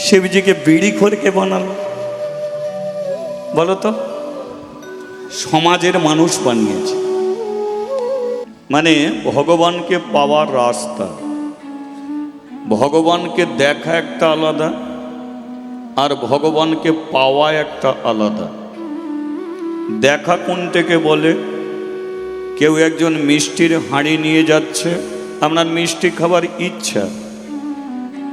শিবজিকে বিড়িখোরকে বানালো? বলো তো, সমাজের মানুষ বানিয়েছে। মানে ভগবানকে পাওয়ার রাস্তা, ভগবানকে দেখা একটা আলাদা, আর ভগবানকে পাওয়া একটা আলাদা। দেখা কোনটাকে বলে? কেউ একজন মিষ্টির হাঁড়ি নিয়ে যাচ্ছে, আপনার মিষ্টি খাবার ইচ্ছা,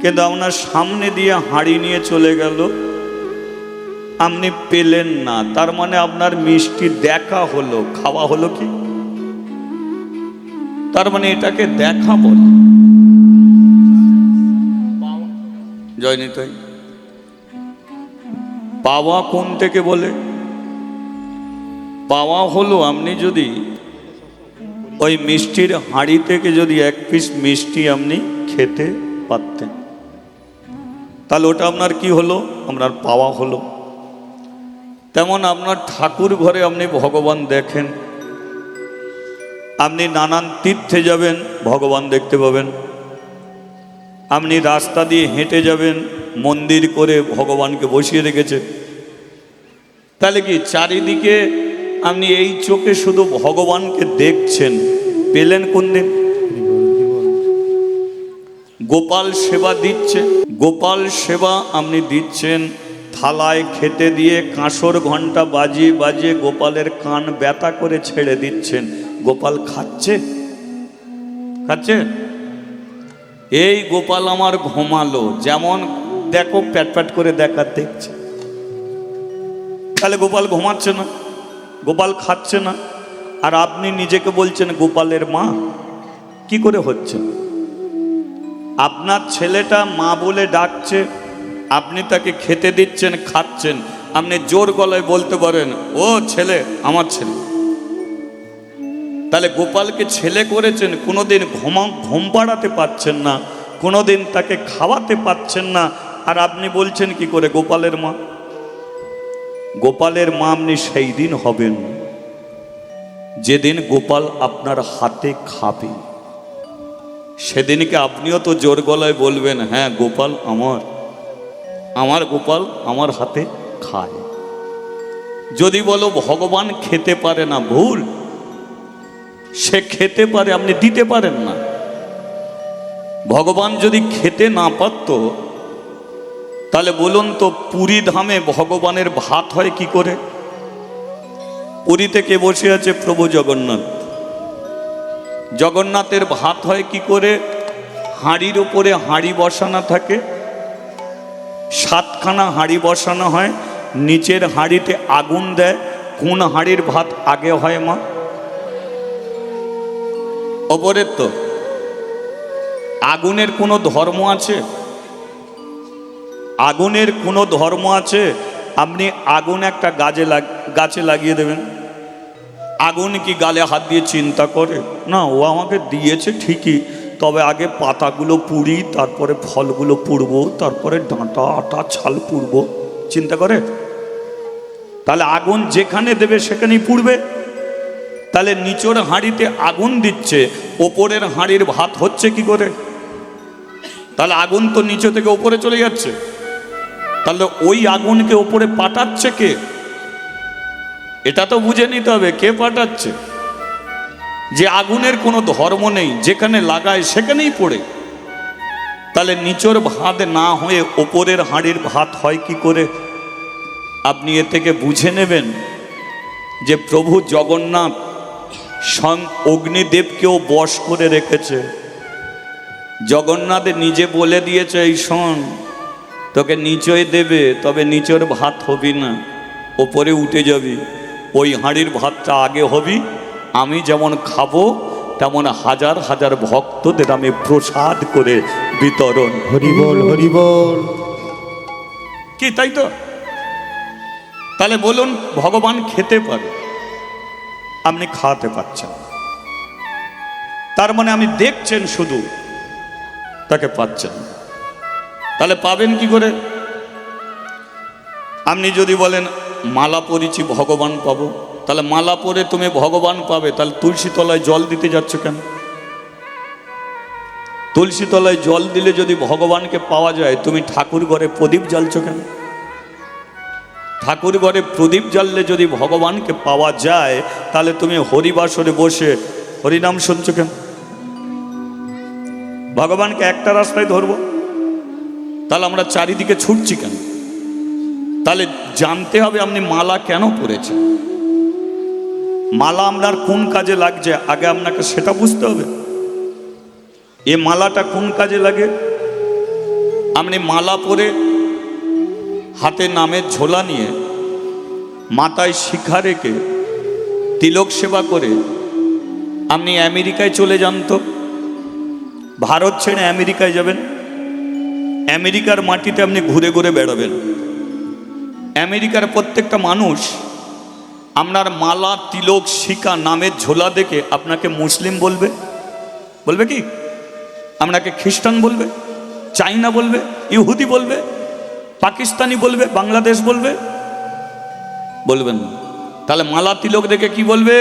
কিন্তু আপনার সামনে দিয়ে হাঁড়ি নিয়ে চলে গেল, আপনি পেলেন না, তার মানে আপনার মিষ্টি দেখা হলো, খাওয়া হলো কি? তার মানে এটাকে দেখা বলে। জয় নিতাই। পাওয়া কোন থেকে বলে? পাওয়া হলো আপনি যদি ওই মিষ্টির হাঁড়ি থেকে যদি এক পিস মিষ্টি আপনি খেতে পারতেন, তাহলে ওটা আপনার কি হলো? আপনার পাওয়া হলো। তেমন আপনার ঠাকুর ঘরে আপনি ভগবান দেখেন, আপনি নানান তীর্থে যাবেন, ভগবান দেখতে পাবেন। আপনি রাস্তা দিয়ে হেঁটে যাবেন, মন্দির করে ভগবানকে বসিয়ে রেখেছে। তাহলে কি চারিদিকে আপনি এই চোখে শুধু ভগবানকে দেখছেন, পেলেন কোন দিন? গোপাল সেবা দিচ্ছে, গোপাল সেবা আপনি দিচ্ছেন, থালায় খেতে দিয়ে কাঁসর ঘন্টা বাজিয়ে বাজিয়ে গোপালের কান ব্যথা করে ছেড়ে দিচ্ছেন। গোপাল খাচ্ছে? খাচ্ছে? এই গোপাল আমার ঘুমালো, যেমন দেখো প্যাট প্যাট করে দেখা দেখছে। তাহলে গোপাল ঘুমাচ্ছে না, গোপাল খাচ্ছে না, আর আপনি নিজেকে বলছেন গোপালের মা। কি করে হচ্ছে? আপনার ছেলেটা মা বলে ডাকছে, আপনি তাকে খেতে দিচ্ছেন, খাচ্ছেন, আপনি জোর গলায় বলতে পারেন, ও ছেলে, আমার ছেলে। তাহলে গোপালকে ছেলে করেছেন, কোনোদিন ঘুম পাড়াতে পারছেন না, কোনোদিন তাকে খাওয়াতে পারছেন না, আর আপনি বলছেন কি করে গোপালের মা? গোপালের মা আপনি সেই দিন হবেন যেদিন গোপাল আপনার হাতে খাবে। সেদিনকে আপনিও তো জোর গলায় বলবেন, হ্যাঁ গোপাল আমার, আমার গোপাল আমার হাতে খায়। যদি বলো ভগবান খেতে পারে না, ভুল। সে খেতে পারে, আপনি দিতে পারেন না। ভগবান যদি খেতে না পারত, তাহলে বলুন তো পুরী ধামে ভগবানের ভাত হয় কি করে? পুরীতে কে বসে আছে? প্রভু জগন্নাথ। জগন্নাথের ভাত হয় কি করে? হাঁড়ির উপরে হাঁড়ি বসানো থাকে, 7খানা হাঁড়ি বসানো হয়, নিচের হাঁড়িতে আগুন দেয়। কোন হাঁড়ির ভাত আগে হয় মা? ওপরের তো। আগুনের কোনো ধর্ম আছে? আগুনের কোনো ধর্ম আছে? আপনি আগুন একটা গাছে লাগিয়ে দেবেন, আগুন কি গালে হাত দিয়ে চিন্তা করে? না, ও আমাকে দিয়েছে ঠিকই, তবে আগে পাতাগুলো পুড়ি, তারপরে ফলগুলো পুড়বো, তারপরে ডাঁটা আটা ছাল পুড়বো, চিন্তা করে? তাহলে আগুন যেখানে দেবে সেখানেই পুড়বে। তাহলে নিচের হাঁড়িতে আগুন দিচ্ছে, ওপরের হাঁড়ির ভাত হচ্ছে কি করে? তাহলে আগুন তো নিচে থেকে ওপরে চলে যাচ্ছে, তাহলে ওই আগুনকে ওপরে পাঠাচ্ছে কে? এটা তো বুঝে নিতে হবে কে পাঠাচ্ছে। যে আগুনের কোনো ধর্ম নেই, যেখানে লাগায় সেখানেই পড়ে। তাহলে নিচের ভাত না হয়ে ওপরের হাঁড়ির ভাত হয় কি করে? আপনি এ থেকে বুঝে নেবেন যে প্রভু জগন্নাথ স্বয়ং অগ্নিদেবকেও বশ করে রেখেছে। জগন্নাথ নিজে বলে দিয়েছে, এই শোন, তোকে নিচয় দেবে, তবে নিচের ভাত হবি না, ওপরে উঠে যাবি। ওই হাঁড়ির ভাতটা আগে হবি, আমি যেমন খাবো তেমন হাজার হাজার ভক্তদের আমি প্রসাদ করে বিতরণ। হরি বল, হরি বল। কি তাই তো? তাহলে বলুন, ভগবান খেতে পারে, আপনি খাওয়াতে পারছেন, তার মানে আপনি দেখছেন শুধু, তাকে পাচ্ছেন। তাহলে পাবেন কি করে? আপনি যদি বলেন মালা পরেছি ভগবান পাবো, তাহলে মালা পরে তুমি ভগবান পাবে, তাহলে তুলসী তলায় জল দিতে যাচ্ছ কেন? তুলসী তলায় জল দিলে যদি ভগবানকে পাওয়া যায়, তুমি ঠাকুর ঘরে প্রদীপ জ্বালছো কেন? ঠাকুর ঘরে প্রদীপ জ্বাললে যদি ভগবানকে পাওয়া যায়, তাহলে তুমি হরিবাসরে বসে হরিনাম শুনছো কেন? ভগবানকে একটা রাস্তায় ধরবো, তাহলে আমরা চারিদিকে ছুটছি কেন? তাহলে জানতে হবে আপনি মালা কেন পরেছেন, মালা আপনার কোন কাজে লাগছে, আগে আপনাকে সেটা বুঝতে হবে। এ মালাটা কোন কাজে লাগে? আপনি মালা পরে হাতে নামের ঝোলা নিয়ে মাথায় শিখা রেখে তিলক সেবা করে আপনি আমেরিকায় চলে যান তো, ভারত ছেড়ে আমেরিকায় যাবেন, আমেরিকার মাটিতে আপনি ঘুরে ঘুরে বেড়াবেন। আমেরিকার প্রত্যেকটা মানুষ আপনার মালা তিলক শিখা নামের ঝোলা দেখে আপনাকে মুসলিম বলবে, বলবে কি? আপনাকে খ্রিস্টান বলবে, চাইনা বলবে, ইহুদি বলবে, পাকিস্তানি বলবে, বাংলাদেশ বলবে? বলবেন না। তাহলে মালা তিলক দেখে কি বলবে?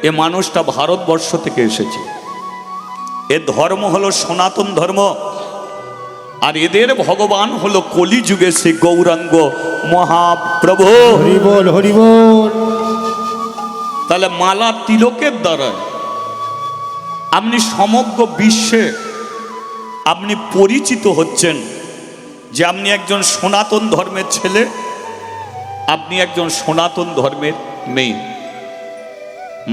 এ মানুষটা ভারতবর্ষ থেকে এসেছে, এ ধর্ম হলো সনাতন ধর্ম, আর এদের ভগবান হলো কলিযুগে সে গৌরাঙ্গ মহাপ্রভু। হরি বল, হরি বল। তাহলে মালা তিলকের দ্বারা আপনি সমগ্র বিশ্বে আপনি পরিচিত হচ্ছেন যে আপনি একজন সনাতন ধর্মের ছেলে, আপনি একজন সনাতন ধর্মের মেয়ে।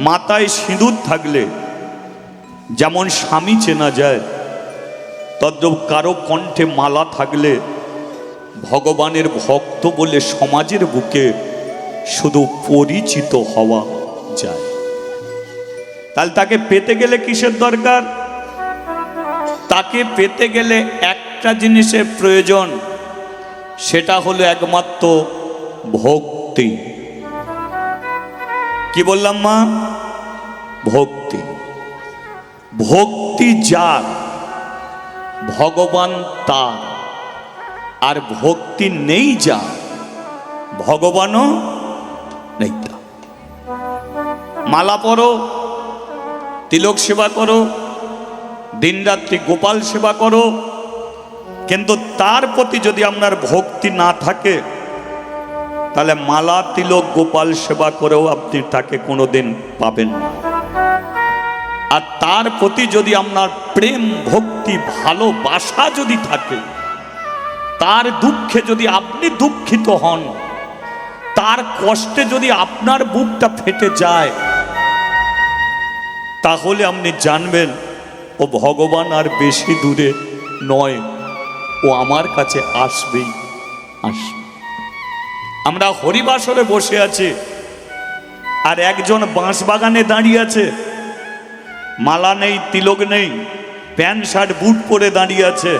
মাথায় সিঁদুর থাকলে যেমন স্বামী চেনা যায়, তদ্রূপ কারো কণ্ঠে মালা থাকলে ভগবানের ভক্ত বলে সমাজের বুকে শুধু পরিচিত হওয়া যায়। তাহলে তাকে পেতে গেলে কিসের দরকার? তাকে পেতে গেলে একটা জিনিসের প্রয়োজন, সেটা হলো একমাত্র ভক্তি। কি বললাম মা? ভক্তি। ভক্তি যার, ভগবান তার, আর ভক্তি নেই যার, ভগবানও নেই তার। মালা পরো, তিলক সেবা করো, দিনরাত্রি গোপাল সেবা করো, কিন্তু তার প্রতি যদি আপনার ভক্তি না থাকে, তাহলে মালা তিলক গোপাল সেবা করেও আপনি তাকে কোনোদিন পাবেন না। আর তার প্রতি যদি আপনার প্রেম ভক্তি ভালোবাসা যদি থাকে, তার দুঃখে যদি আপনি দুঃখিত হন, তার কষ্টে যদি আপনার বুকটা ফেটে যায়, তাহলে আপনি জানবেন ও ভগবান আর বেশি দূরে নয়, ও আমার কাছে আসবেই আসবে। আমরা হরিবাসরে বসে আছি, আর একজন বাঁশ বাগানে দাঁড়িয়ে আছে, মালা নেই, তিলক নেই, প্যান্ট শার্ট বুট পরে দাঁড়িয়ে আছে।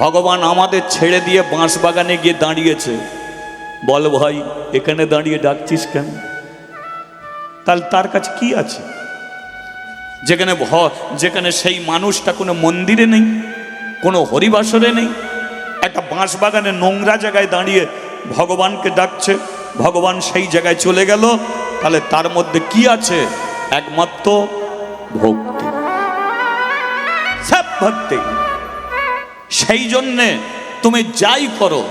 ভগবান আমাদের ছেড়ে দিয়ে বাঁশ বাগানে গিয়ে দাঁড়িয়েছে। বল ভাই, এখানে দাঁড়িয়ে ডাকছিস কেন? তাহলে তার কাছে কি আছে? যেখানে সেই মানুষটা কোনো মন্দিরে নেই, কোনো হরিবাসরে নেই, একটা বাঁশ বাগানে নোংরা জায়গায় দাঁড়িয়ে ভগবানকে ডাকছে, ভগবান সেই জায়গায় চলে গেল, তাহলে তার মধ্যে কি আছে? একমাত্র ভক্তি, সব ভক্তি। সেই জন্যে তুমি যাই করো,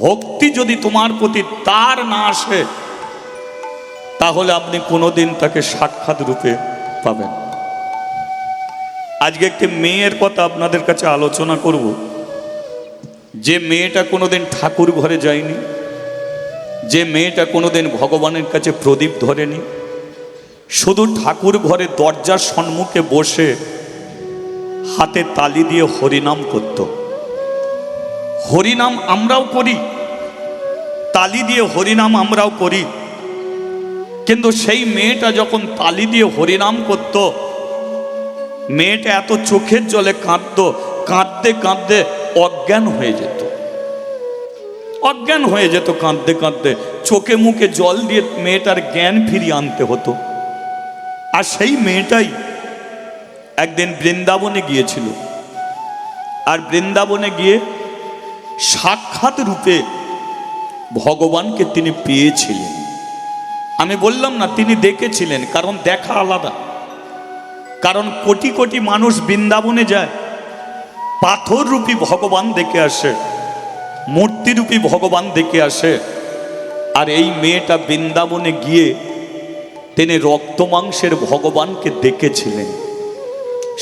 ভক্তি যদি তোমার প্রতি তার না আসে, তাহলে আপনি কোনোদিন তাকে সাক্ষাৎ রূপে পাবেন। আজকে একটি মেয়ের কথা আপনাদের কাছে আলোচনা করব, যে মেয়েটা কোনোদিন ঠাকুর ঘরে যায়নি, যে মেয়েটা কোনোদিন ভগবানের কাছে প্রদীপ ধরেনি, শুধু ঠাকুর ঘরে দরজার সম্মুখে বসে হাতে তালি দিয়ে হরিনাম করত। হরিনাম আমরাও করি, তালি দিয়ে হরিনাম আমরাও করি, কিন্তু সেই মেয়েটা যখন তালি দিয়ে হরিনাম করত, মেয়েটা এত চোখের জলে কাঁদতো, কাঁদতে কাঁদতে অজ্ঞান হয়ে যেত, অজ্ঞান হয়ে যেত কাঁদতে কাঁদতে। চোখে মুখে জল দিয়ে মেয়েটার জ্ঞান ফিরিয়ে আনতে হতো। আর সেই মেয়েটাই একদিন বৃন্দাবনে গিয়েছিল, আর বৃন্দাবনে গিয়ে সাক্ষাৎ রূপে ভগবানকে তিনি পেয়েছিলেন। আমি বললাম না তিনি দেখেছিলেন, কারণ দেখা আলাদা। কারণ কোটি কোটি মানুষ বৃন্দাবনে যায়, পাথররূপী ভগবান দেখে আসে, মূর্তিরূপী ভগবান দেখে আসে। আর এই মেয়েটা বৃন্দাবনে গিয়ে তিনি রক্ত মাংসের ভগবানকে দেখেছিলেন।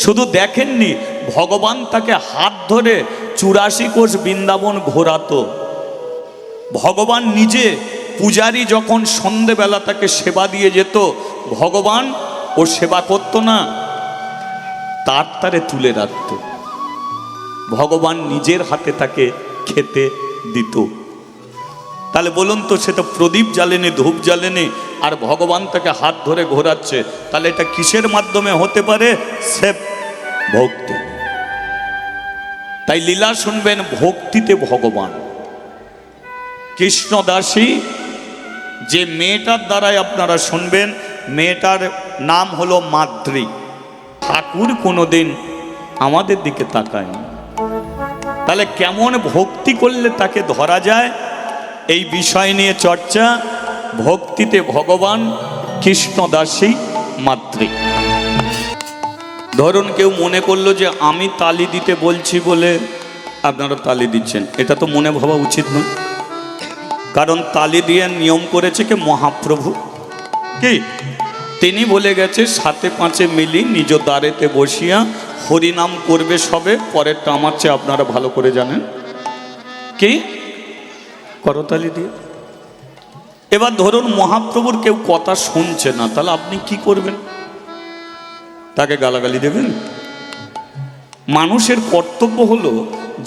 শুধু দেখেননি, ভগবান তাকে হাত ধরে 84 কোষ বৃন্দাবন ঘোরাতো। ভগবান নিজে, পূজারী যখন সন্ধেবেলা তাকে সেবা দিয়ে যেত, ভগবান ও সেবা করত না, তার তারে তুলে রাখত। ভগবান নিজের হাতে তাকে খেতে দিত। তাহলে বলুন তো, সে তো প্রদীপ জ্বালেনি, ধূপ জ্বালেনি, আর ভগবান তাকে হাত ধরে ঘোরাচ্ছে। তাহলে এটা কিসের মাধ্যমে হতে পারে? সে ভক্তি। তাই লীলা শুনবেন, ভক্তিতে ভগবান। কৃষ্ণদাসী যে মেয়েটার দ্বারাই আপনারা শুনবেন, মেয়েটার নাম হলো মাদ্রী। ঠাকুর কোনোদিন আমাদের দিকে তাকায় না। তাহলে কেমন ভক্তি করলে তাকে ধরা যায়, এই বিষয় নিয়ে চর্চা। ভক্তিতে ভগবান, কৃষ্ণদাসী মাদ্রী। ধরুন কেউ মনে করলো যে আমি তালি দিতে বলছি বলে আপনারা তালি দিচ্ছেন, এটা তো মনে ভাবা উচিত নয়। কারণ তালি দিয়ে নিয়ম করেছে কে? মহাপ্রভু। কি তিনি বলে গেছে, 7 5 মিলি নিজ দ্বারেতে বসিয়া হরিনাম করবে সবে। পরেরটা আমার চেয়ে আপনারা ভালো করে জানেন। কি করতালি দিয়ে? এবার ধরুন মহাপ্রভুর কেউ কথা শুনছে না, তাহলে আপনি কি করবেন? তাকে গালাগালি দেবেন? মানুষের কর্তব্য হলো,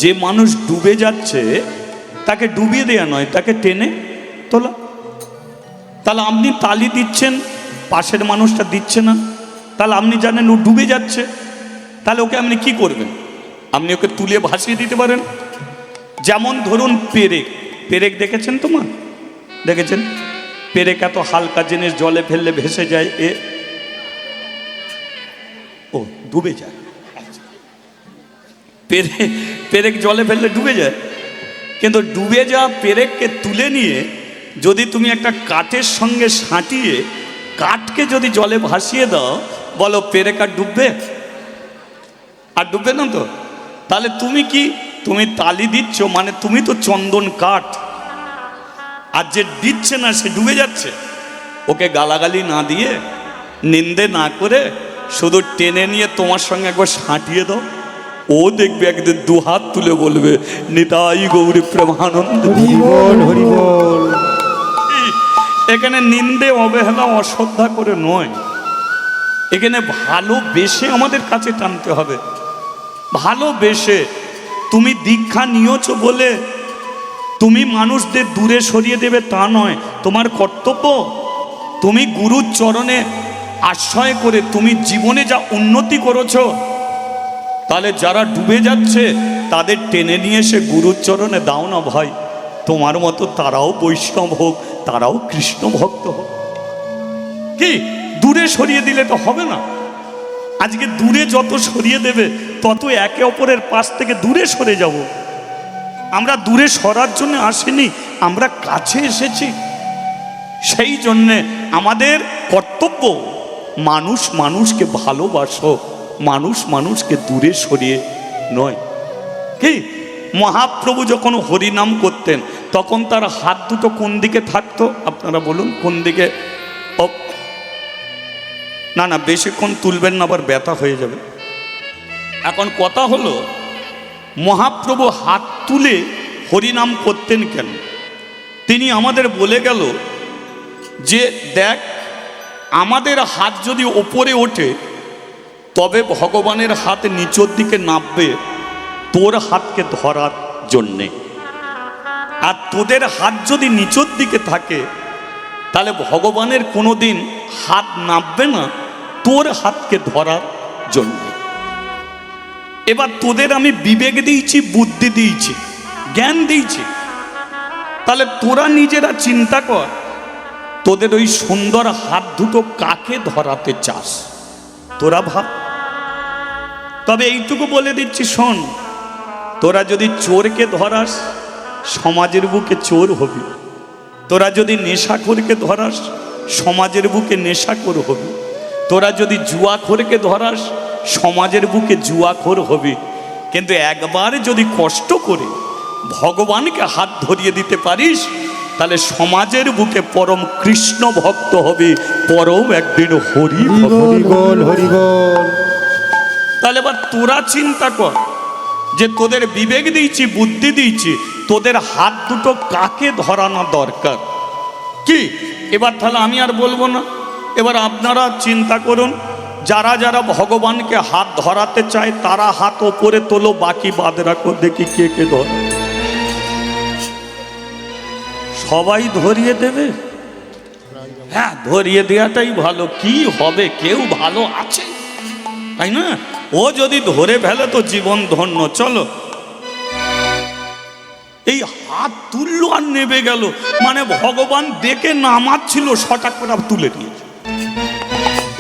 যে মানুষ ডুবে যাচ্ছে তাকে ডুবিয়ে দেয়া নয়, তাকে টেনে তোলা। তাহলে আপনি তালি দিচ্ছেন, পাশের মানুষটা দিচ্ছে না, তাহলে আপনি জানেন ও ডুবে যাচ্ছে, তাহলে ওকে আপনি কি করবেন? আপনি ওকে তুলে ভাসিয়ে দিতে পারেন। যেমন ধরুন পেরেক, পেরেক দেখেছেন তো মা? দেখেছেন? পেরেক এত হালকা জিনিস, জলে ফেললে ভেসে যায়, ও ডুবে যায়। পেরেক জলে ফেললে ডুবে যায়। কিন্তু ডুবে যাওয়া পেরেককে তুলে নিয়ে যদি তুমি একটা কাঠের সঙ্গে সাঁটিয়ে কাঠকে যদি জলে ভাসিয়ে দাও, বলো পেরেক আর ডুববে? আর ডুববে না তো। তাহলে তুমি কি? তুমি তালি দিচ্ছ মানে তুমি তো চন্দন কাঠ, আর যে দিচ্ছে না সে ডুবে যাচ্ছে। ওকে গালাগালি না দিয়ে, নিন্দে না করে, শুধু টেনে নিয়ে তোমার সঙ্গে একবার সাঁটিয়ে দাও, ও দেখবে একদিন 2 হাত তুলে বলবে, নিতাই গৌরী প্রেমানন্দ। এখানে নিন্দে, অবহেলা, অশ্রদ্ধা করে নয়, এখানে ভালোবেসে আমাদের কাছে টানতে হবে। ভালোবেসে। তুমি দীক্ষা নিয়েছ বলে তুমি মানুষদের দূরে সরিয়ে দেবে তা নয়, তোমার কর্তব্য। তুমি গুরুর চরণে আশ্রয় করে তুমি জীবনে যা উন্নতি করেছো, তাহলে যারা ডুবে যাচ্ছে তাদের টেনে নিয়ে এসে গুরুর চরণে দাও না ভাই। তোমার মতো তারাও বৈষ্ণব হোক, তারাও কৃষ্ণ ভক্ত হোক। কি দূরে সরিয়ে দিলে তো হবে না। আজকে দূরে যত সরিয়ে দেবে তত একে অপরের পাশ থেকে দূরে সরে যাব। আমরা দূরে সরার জন্য আসিনি, আমরা কাছে এসেছি। সেই জন্যে আমাদের কর্তব্য, মানুষ মানুষকে ভালোবাসো, মানুষ মানুষকে দূরে সরিয়ে নয়। কি মহাপ্রভু যখন হরিনাম করতেন তখন তার হাত দুটো কোন দিকে থাকতো আপনারা বলুন? কোন দিকে? না না, বেশিক্ষণ তুলবেন না, আবার ব্যথা হয়ে যাবে। এখন কথা হলো, মহাপ্রভু হাত তুলে হরিনাম করতেন কেন? তিনি আমাদের বলে গেল যে দেখ, আমাদের হাত যদি ওপরে ওঠে তবে ভগবানের হাত নিচের দিকে নামবে তোর হাতকে ধরার জন্যে। আর তোদের হাত যদি নিচের দিকে থাকে তাহলে ভগবানের কোনোদিন হাত নামবে না তোর হাতকে ধরার জন্যে। এবার তোদের আমি বিবেক দিয়েছি, বুদ্ধি দিয়েছি, জ্ঞান দিয়েছি, তাহলে তোরা নিজেরা চিন্তা কর, তোদের ওই সুন্দর হাত দুটো কাকে ধরাতে চাস, তোরা ভাব। তবে এইটুকু বলে দিচ্ছি, শোন, তোরা যদি চোরকে ধরাস সমাজের বুকে চোর হবি, তোরা যদি নেশাখোরকে ধরাস সমাজের বুকে নেশাখোর হবি, তোরা যদি জুয়াখোরকে ধরাস, সমাজের বুকে জুয়াখোর হবে। কিন্তু একবার যদি কষ্ট করে ভগবানকে হাত ধরিয়ে দিতে পারিস, তাহলে সমাজের বুকে পরম কৃষ্ণ ভক্ত হবে, পরম একদিন হরি ভক্ত। হরি বল হরি বল। তাহলে এবার তোরা চিন্তা কর যে তোদের বিবেক দিয়েছি, বুদ্ধি দিয়েছি, তোদের হাত দুটো কাকে ধরানো দরকার কি? এবার তাহলে আমি আর বলবো না, এবার আপনারা চিন্তা করুন। যারা যারা ভগবানকে হাত ধরাতে চায় তারা হাত ওপরে তোলো, বাকি বাদ রাখো, দেখি কে কে ধরে। সবাই ধরিয়ে দেবে? হ্যাঁ, ধরিয়ে দেওয়াটাই ভালো। কি হবে, কেউ ভালো আছে তাই না? ও যদি ধরে ফেলে তো জীবন ধন্য। চলো, এই হাত তুললো আর নেবে গেল, মানে ভগবান দেখে নামাচ্ছিল, সটাক করে তুলে দিয়েছে।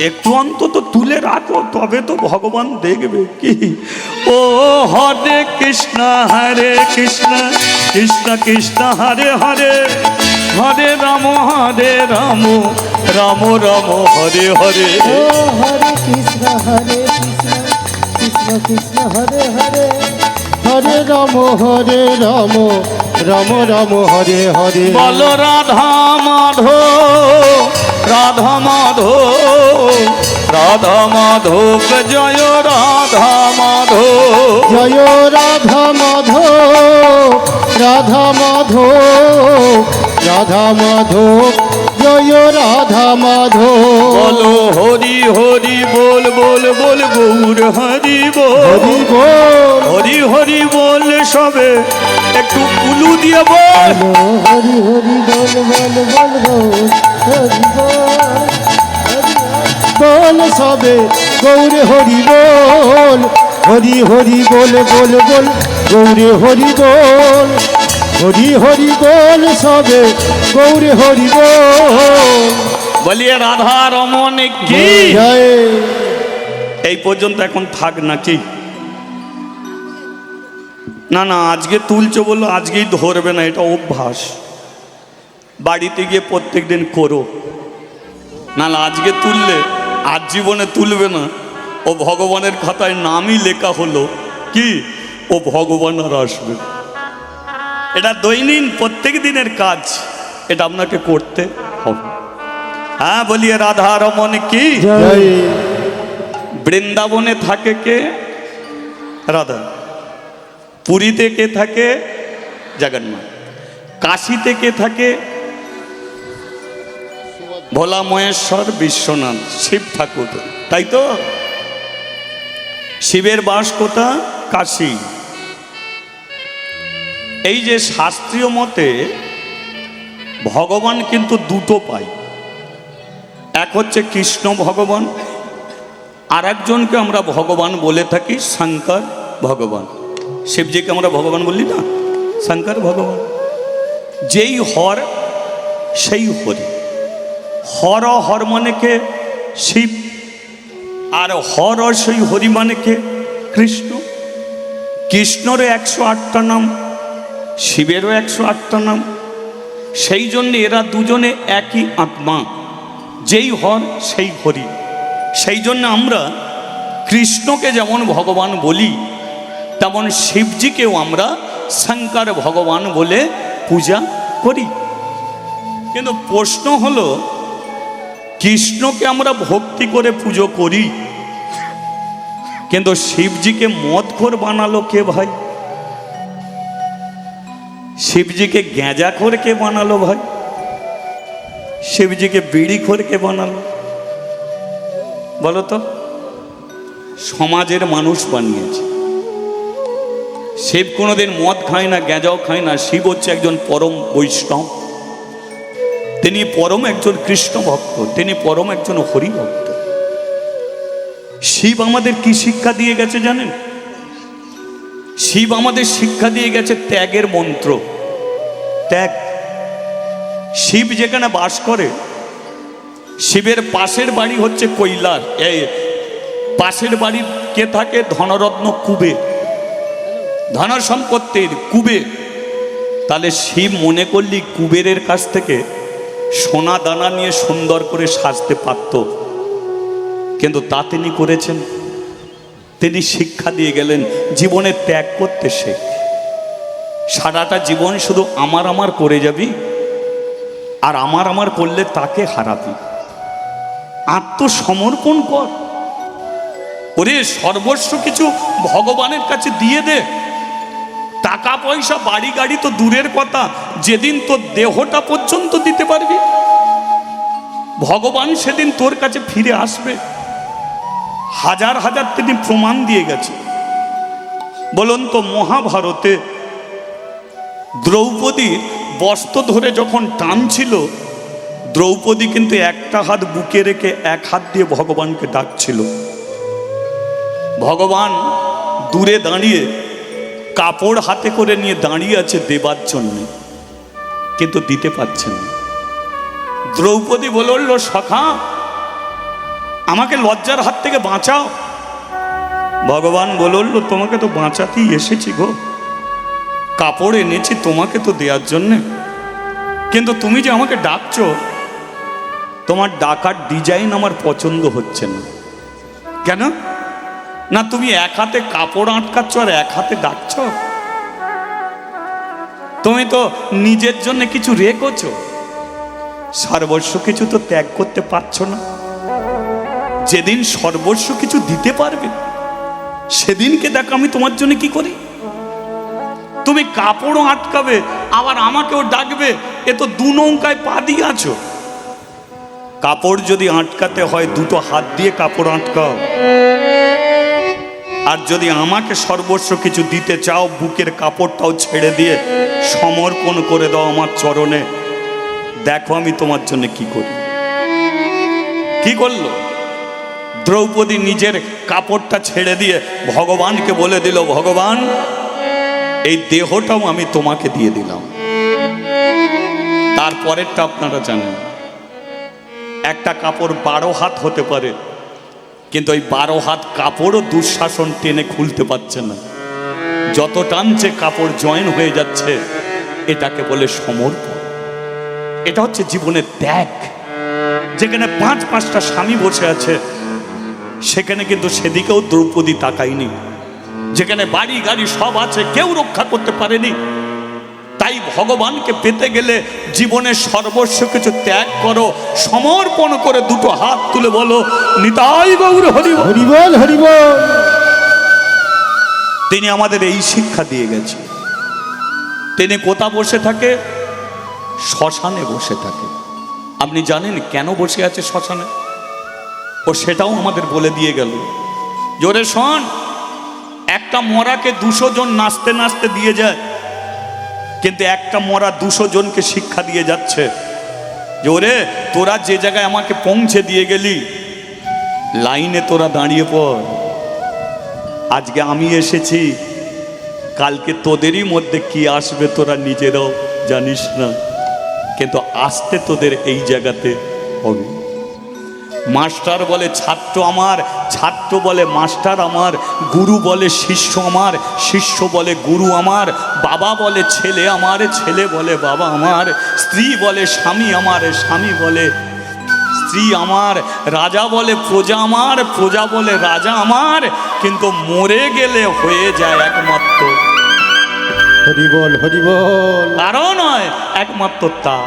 একটু অন্তত তুলে রাখো, তবে তো ভগবান দেখবে। কি ও হরে কৃষ্ণ হরে কৃষ্ণ কৃষ্ণ কৃষ্ণ হরে হরে, হরে রাম রাম রাম হরে হরে। ও হরে কৃষ্ণ কৃষ্ণ কৃষ্ণ হরে হরে, হরে রাম রাম রাম হরে হরে। বলো রাধা মাধব রাধা মাধব রাধা মাধব, জয় রাধা মাধব। জয় রাধা মাধব রাধা মাধব রাধা মাধব, জয় রাধা মাধব। বলো হরি হরি বল বল বল গৌর হরি বল, হরি বল হরি হরি বল। সবে একটু উলু দিয়ে বল। হরি হরি বল বল বল বল, হরি বল হরি বল সবে গৌরে হরি বল, হরি হরি বল বল বল গৌরে হরি বল, হরি হরি বল সবে গৌরে হরি বল। বলিয়ে রাধা রমন কি জয়। এই পর্যন্ত এখন থাক নাকি? না না, আজকে তুলছো বললো আজকেই ধরবে না, এটা অভ্যাস। বাড়িতে গিয়ে প্রত্যেক দিন করো। না না, আজকে তুললে আজ জীবনে তুলবে না। ও ভগবানের খাতায় নামই লেখা হলো কি, ও ভগবান আর আসবে। এটা দৈনিক প্রত্যেক দিনের কাজ, এটা আপনাকে করতে হবে। হ্যাঁ, বলিয়ে রাধা রমন কি। জয়। বৃন্দাবনে থাকে কে? রাধা। পুরীতে কে থাকে? জগন্নাথ। কাশীতে কে থাকে? ভোলা মহেশ্বর বিশ্বনাথ, শিব ঠাকুর, তাই তো? শিবের বাস কোথা? কাশী। এই যে শাস্ত্রীয় মতে ভগবান কিন্তু দুটো পাই, এক হচ্ছে কৃষ্ণ ভগবান, আর একজনকে আমরা ভগবান বলে থাকি শঙ্কর ভগবান। শিবজিকে আমরা ভগবান বলি না, শঙ্কর ভগবান। যেই হর সেই হরি। হর হর মানে কে? শিব। আর হর সেই হরি মানে কে? কৃষ্ণ। কৃষ্ণরও 108টা নাম, শিবেরও 108টা নাম। সেই জন্য এরা দুজনে একই আত্মা, যেই হর সেই হরি। সেই জন্য আমরা কৃষ্ণকে যেমন ভগবান বলি, তেমন শিবজিকেও আমরা শঙ্কর ভগবান বলে পূজা করি। কিন্তু প্রশ্ন হলো, কৃষ্ণকে আমরা ভক্তি করে পুজো করি, কিন্তু শিবজিকে মদখোর বানালো কে ভাই? শিবজিকে গ্যাঁজাখোর কে বানালো ভাই? শিবজিকে বিড়িখোর কে বানালো বলো তো? সমাজের মানুষ বানিয়েছে। শিব কোনোদিন মদ খায় না, গ্যাঁজাও খায় না। শিব হচ্ছে একজন পরম বৈষ্ণব, তিনি পরম একজন কৃষ্ণ ভক্ত, তিনি পরম একজন হরি ভক্ত। শিব আমাদের কি শিক্ষা দিয়ে গেছে জানেন? শিব আমাদের শিক্ষা দিয়ে গেছে ত্যাগের মন্ত্র, ত্যাগ। শিব যেখানে বাস করে, শিবের পাশের বাড়ি হচ্ছে কৈলাস। এই পাশের বাড়ি কে থাকে? ধনরত্ন কুবের, ধন সম্পত্তির কুবের। তাহলে শিব মনে করলি কুবেরের কাছ থেকে সোনা দানা নিয়ে সুন্দর করে সাজতে পারত, কিন্তু তা তিনি করেছেন। তিনি শিক্ষা দিয়ে গেলেন জীবনে ত্যাগ করতে শেখ। সারাটা জীবন শুধু আমার আমার করে যাবি, আর আমার আমার করলে তাকে হারাবি। আত্মসমর্পণ কর। ওরে সর্বস্ব কিছু ভগবানের কাছে দিয়ে দে। টাকা পয়সা বাড়ি গাড়ি তো দূরের কথা, যেদিন তোর দেহটা পর্যন্ত দিতে পারবি, ভগবান সেদিন তোর কাছে ফিরে আসবে। হাজার হাজার তিনি প্রমাণ দিয়ে গেছে। বলুন তো, মহাভারতে দ্রৌপদীর বস্ত্র ধরে যখন টানছিল, দ্রৌপদী কিন্তু একটা হাত বুকে রেখে এক হাত দিয়ে ভগবানকে ডাকছিল। ভগবান দূরে দাঁড়িয়ে কাপড় হাতে করে নিয়ে দাঁড়িয়ে আছে দেবার জন্য, কিন্তু দিতে পারছেন না। দ্রৌপদী বলল, সখা আমাকে লজ্জার হাত থেকে বাঁচাও। ভগবান বলল, তোমাকে তো বাঁচাতেই এসেছি গো, কাপড় এনেছি তোমাকে তো দেওয়ার জন্যে, কিন্তু তুমি যে আমাকে ডাকছো, তোমার ডাকার ডিজাইন আমার পছন্দ হচ্ছে না। কেন না, তুমি এক হাতে কাপড় আটকাচ্ছ আর এক হাতে ডাকছ। তুমি তো নিজের জন্য কিছু রেখেছো, সর্বস্ব কিছু তো ত্যাগ করতে পারছো না। যেদিন সর্বস্ব কিছু দিতে পারবে, সেদিনকে দেখো আমি তোমার জন্য কি করি। তুমি কাপড়ও আটকাবে আবার আমাকেও ডাকবে, এ তো দু নৌকায় পা দিয়ে আছো। কাপড় যদি আটকাতে হয় দুটো হাত দিয়ে কাপড় আটকাও, আর যদি আমাকে সর্বস্ব কিছু দিতে চাও, বুকের কাপড়টাও ছেড়ে দিয়ে সমর্পণ করে দাও আমার চরণে। দেখো আমি তোমার জন্য কি করি। কি করলো দ্রৌপদী? নিজের কাপড়টা ছেড়ে দিয়ে ভগবানকে বলে দিল, ভগবান এই দেহটাও আমি তোমাকে দিয়ে দিলাম। তারপরেরটা আপনারা জানেন, একটা কাপড় 12 হাত হতে পারে, কিন্তু ওই 12 হাত কাপড়ও দুঃশাসন টেনে খুলতে পারছে না। যত টানছে কাপড় জয়েন হয়ে যাচ্ছে। এটাকে বলে সমর্পণ। এটা হচ্ছে জীবনের ত্যাগ। যেখানে 5-5টা স্বামী বসে আছে, সেখানে কিন্তু সেদিকেও দ্রৌপদী তাকায়নি। যেখানে বাড়ি গাড়ি সব আছে, কেউ রক্ষা করতে পারেনি। তাই ভগবানকে পেতে গেলে জীবনের সর্বস্ব কিছু ত্যাগ করো, সমর্পণ করে দুটো হাত তুলে বলো, নিতাই গৌর হরি বল। হরি বল, হরি বল। তিনি আমাদের এই শিক্ষা দিয়ে গেছে। তিনি কোথা বসে থাকে? শ্মশানে বসে থাকে। আপনি জানেন কেন বসে আছে শ্মশানে? ও সেটাও আমাদের বলে দিয়ে গেল। জোরে শোন, একটা মরাকে 200 জন নাচতে নাচতে দিয়ে যায়, কিন্তু একটা মরা 200 জনকে শিক্ষা দিয়ে যাচ্ছে যে ওরে তোরা যে জায়গায় আমাকে পৌঁছে দিয়ে গেলি, লাইনে তোরা দাঁড়িয়ে পড়। আজকে আমি এসেছি, কালকে তোদেরই মধ্যে কি আসবে তোরা নিজেরাও জানিস না, কিন্তু আসতে তোদের এই জায়গাতে হবে। মাস্টার বলে ছাত্র আমার, ছাত্র বলে মাস্টার আমার, গুরু বলে শিষ্য আমার, শিষ্য বলে গুরু আমার, বাবা বলে ছেলে আমার, ছেলে বলে বাবা আমার, স্ত্রী বলে স্বামী আমার, স্বামী বলে স্ত্রী আমার, রাজা বলে প্রজা আমার, প্রজা বলে রাজা আমার, কিন্তু মরে গেলে হয়ে যায় একমাত্র হরি বল, হরি বল। কারণ নয়, একমাত্র তা।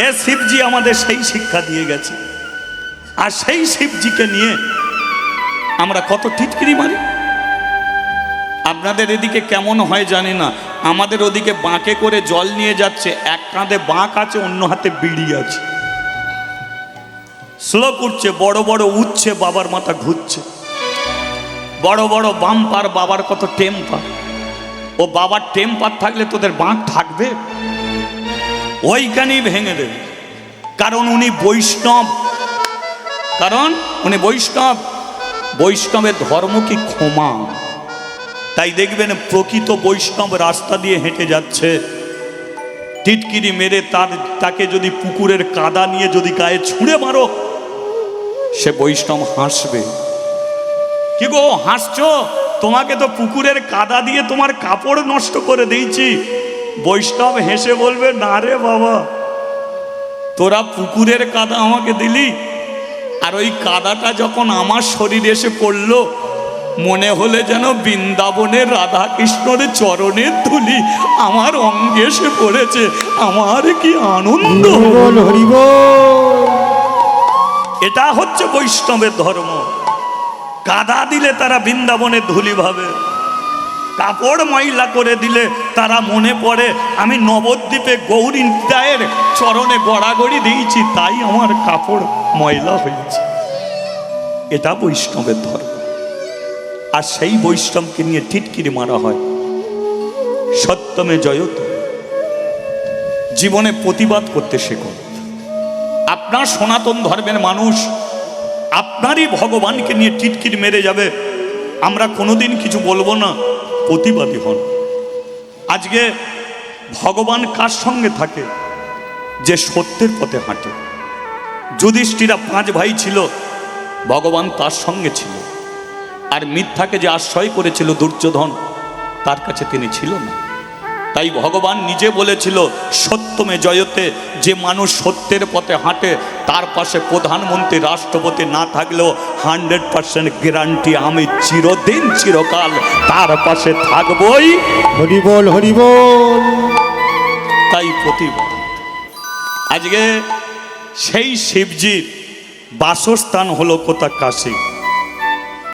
এ শিবজি আমাদের সেই শিক্ষা দিয়ে গেছে। আর সেই শিবজিকে নিয়ে আমরা কত টিটকিরি মারি। আপনাদের এদিকে কেমন হয় জানি না, আমাদের ওদিকে বাঁকে করে জল নিয়ে যাচ্ছে, এক কাঁধে বাঁক আছে, অন্য হাতে বিড়ি আছে, স্লো করছে, বড় বড় উঠছে, বাবার মাথা ঘুরছে, বড় বড় বাম্পার, বাবার কত টেম্পার। ও বাবার টেম্পার থাকলে তোদের বাঁক থাকবে? ওইখানেই ভেঙে দেবে। কারণ উনি বৈষ্ণব, কারণ উনি বৈষ্ণব। বৈষ্ণবের ধর্ম কি ক্ষমা। তাই দেখবেন প্রকৃত বৈষ্ণব রাস্তা দিয়ে হেঁটে যাচ্ছে, টিটকিরি মেরে তাকে যদি পুকুরের কাদা নিয়ে যদি গায়ে ছুঁড়ে মারো, সে বৈষ্ণব হাসবে। কি গো হাসছো? তোমাকে তো পুকুরের কাদা দিয়ে তোমার কাপড় নষ্ট করে দিয়েছি। বৈষ্ণব হেসে বলবে, না রে বাবা, তোরা পুকুরের কাদা আমাকে দিলি, আর ওই কাদাটা যখন আমার শরীরে এসে পড়লো, মনে হলে যেন বৃন্দাবনের রাধা কৃষ্ণের চরণের ধুলি আমার অঙ্গে এসে পড়েছে। আমার কি আনন্দ! হরিবোল হরিবোল। এটা হচ্ছে বৈষ্ণবের ধর্ম। কাদা দিলে তারা বৃন্দাবনের ধুলি ভাবে, কাপড় ময়লা করে দিলে তারা মনে পড়ে আমি নবদ্বীপে গৌরীদায়ের চরণে গড়াগড়ি দিয়েছি, তাই আমার কাপড় ময়লা হয়েছে। এটা বৈষ্ণবের ধর্ম। আর সেই বৈষ্ণবকে নিয়ে টিটকিরি মারা হয়। সত্যমে জয়ত। জীবনে প্রতিবাদ করতে শেখো। আপনার সনাতন ধর্মের মানুষ আপনারই ভগবানকে নিয়ে টিটকিরি মেরে যাবে, আমরা কোনোদিন কিছু বলবো না, প্রতিবাদী হন। আজকে ভগবান কার সঙ্গে থাকে? যে সত্যের পথে হাঁটে। যুধিষ্ঠিরা 5 ভাই ছিল, ভগবান তার সঙ্গে ছিল। আর মিথ্যাকে যে আশ্রয় করেছিল দুর্যোধন, তার কাছে তিনি ছিল না। তাই ভগবান নিজে বলেছিল সত্যমে জয়তে, যে মানুষ সত্যের পথে হাঁটে তার পাশে প্রধানমন্ত্রী রাষ্ট্রপতি না থাকলেও 100% গ্যারান্টি আমি চিরদিন চিরকাল তার পাশে থাকবই। হরিবোল হরিবোল। তাই প্রতিবাদ। আজকে সেই শিবজির বাসস্থান হলো কোথা? কাশী।